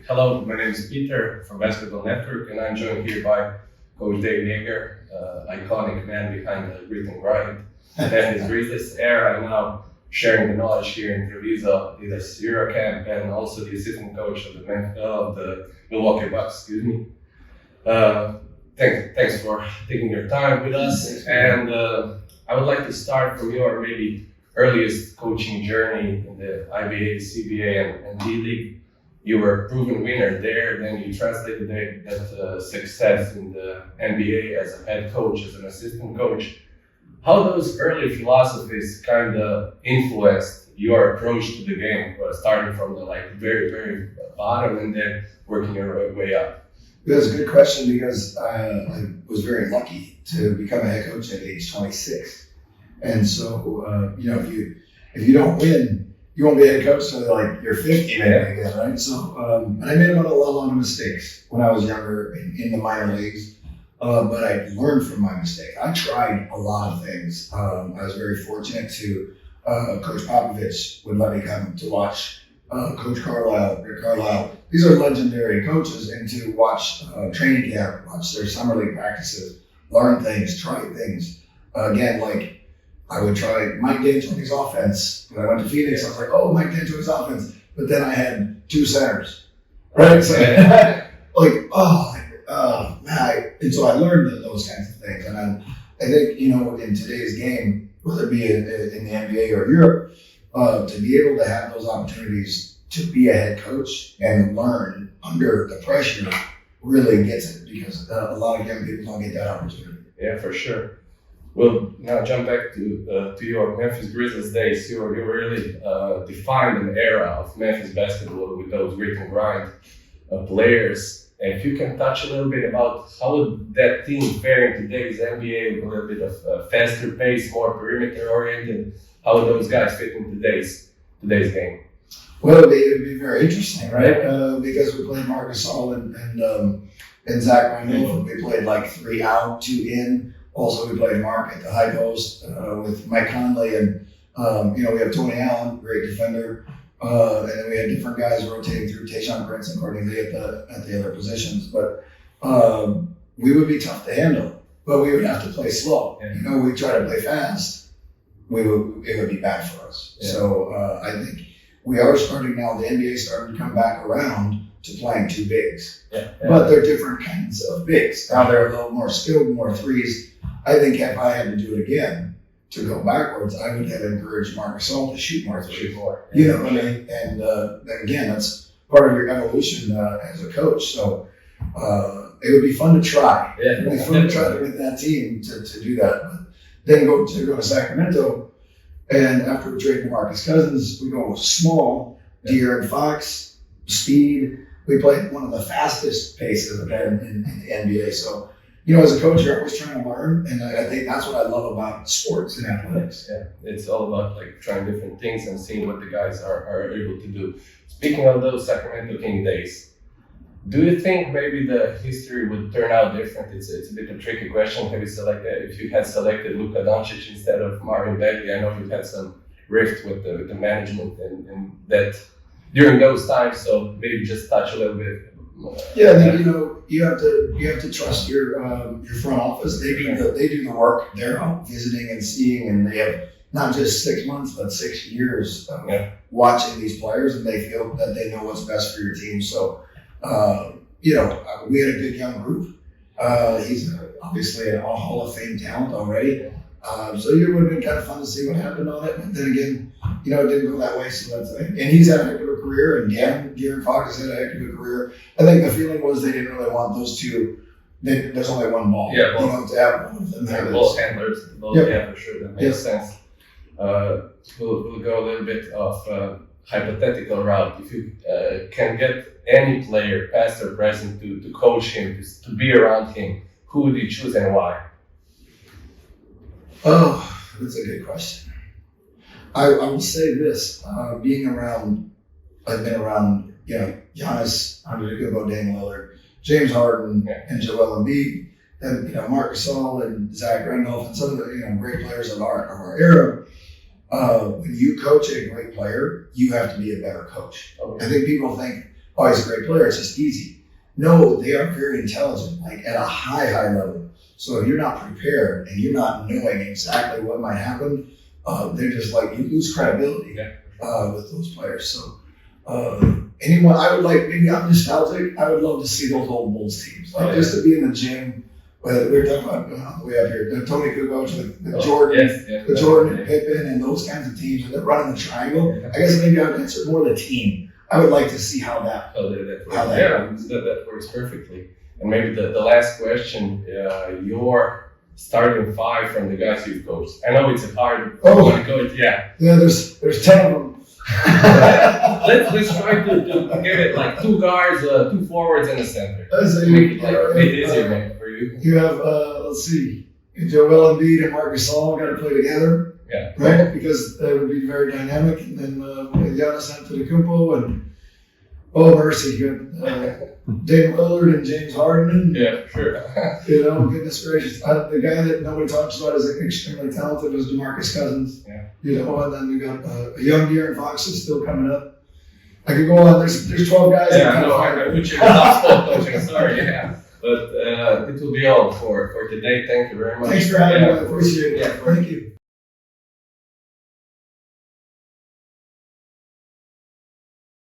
Hello, my name is Peter from Basketball Network, and I'm joined here by Coach Joerger, iconic man behind the grit and grind. And his greatest era now sharing the knowledge here in Treviso, Adidas Eurocamp, and also the assistant coach of the Milwaukee Bucks. Excuse me. Thanks for taking your time with us. And I would like to start from your maybe earliest coaching journey in the IBA, CBA, and D League. You were a proven winner there, then you translated that success in the NBA as a head coach, as an assistant coach. How those early philosophies kind of influenced your approach to the game, starting from the very, very bottom and then working your way up? That's a good question because I was very lucky to become a head coach at age 26. And so, if you don't win, you won't be a head coach until you're 50, maybe, again, right? So, I made a lot of mistakes when I was younger in the minor leagues, but I learned from my mistake. I tried a lot of things. I was very fortunate to Coach Popovich would let me come to watch Coach Rick Carlisle. These are legendary coaches, and to watch training camp, watch their summer league practices, learn things, try things. I would try Mike D'Antoni's offense. When I went to Phoenix, I was like, oh, Mike D'Antoni's offense. But then I had two centers, right? So, and so I learned those kinds of things. And I think, in today's game, whether it be in the NBA or Europe, to be able to have those opportunities to be a head coach and learn under the pressure really gets it, because a lot of young people don't get that opportunity. Yeah, for sure. We'll now jump back to your Memphis Grizzlies days. You really defined an era of Memphis basketball with those grit and grind players. And if you can touch a little bit about how would that team fare in today's NBA with a little bit of faster pace, more perimeter oriented, how would those guys fit in today's game? Well, it would be very interesting, right? Because we played Marc Gasol and Zach Randolph. We played 3 out, 2 in. Also, we played Mark at the high post with Mike Conley, and we have Tony Allen, great defender, and then we had different guys rotating through Tayshaun Prince and Courtney Lee at the other positions. But we would be tough to handle, but we would have to play slow. Yeah. We try to play fast, it would be bad for us. Yeah. So I think we are starting now. The NBA is starting to come back around to playing two bigs, but they're different kinds of bigs. Now they're a little more skilled, more threes. I think if I had to do it again, to go backwards, I would have encouraged Marc Gasol to shoot more threes. You know what I mean? And again, that's part of your evolution as a coach. So it would be fun to try. Yeah. It would be fun to try to get that team to do that. But then go to Sacramento, and after we trade DeMarcus Cousins, we go small, De'Aaron Fox, speed. We played one of the fastest paces in the NBA. So, as a coach, you're always trying to learn, and I think that's what I love about sports and athletics. Yeah, it's all about trying different things and seeing what the guys are able to do. Speaking of those Sacramento King days, do you think maybe the history would turn out different? It's a bit of a tricky question. Maybe if you had selected Luka Doncic instead of Marvin Bagley, I know you had some rift with the management and that during those times. So maybe just touch a little bit. Yeah, I think, you have to trust your front office. They do the work. They're out visiting and seeing, and they have not just 6 months but 6 years of watching these players, and they feel that they know what's best for your team. So, we had a good young group. He's obviously a Hall of Fame talent already. So it would have been kind of fun to see what happened on it. But then again, it didn't go that way. So and he's had a heck of a career, and De'Aaron Fox has had a heck of a career. I think the feeling was they didn't really want those two. There's only one ball. Yeah, to have one of them. They're both handlers. Yeah, for sure. That makes sense. We'll go a little bit of hypothetical route. If you can get any player, past or present, to coach him, to be around him, who would you choose and why? Oh, that's a good question. I will say this: I've been around, Giannis Antetokounmpo, Damian Lillard, James Harden, and Joel Embiid, and Marc Gasol and Zach Randolph, and some of the great players of our era. When you coach a great player, you have to be a better coach. Okay. I think people think, oh, he's a great player, it's just easy. No, they are very intelligent, like at a high level. So if you're not prepared and you're not knowing exactly what might happen, they're just like, you lose credibility with those players. So anyone, I would like, maybe I'm nostalgic, I would love to see those old Bulls teams. Like just to be in the gym. We were talking about way up here, Tony Kukoc with Jordan, with Jordan and Pippen and those kinds of teams, and they're running the triangle. I guess maybe I would answer more the team. I would like to see how that works. That works perfectly. And maybe the last question, your starting five from the guys you've coached. I know it's a hard one to coach. Yeah, there's 10 of them. let's try to give it like 2 guards, 2 forwards, and a center. Make it like a bit easier maybe for you. You have let's see, Joel Embiid and Marcus Gasol got to play together. Yeah. Right, because that would be very dynamic. And then Giannis Antetokounmpo and mercy, Damian Lillard and James Harden. Yeah, sure. Goodness gracious. The guy that nobody talks about is extremely talented was DeMarcus Cousins. Yeah. And then we got a young De'Aaron Fox is still coming up. I could go on. There's 12 guys. Yeah, I put you in the top spot coaching. Sorry, yeah. But it will be all for today. Thank you very much. Thanks for having me. I appreciate it. Yeah. Thank you.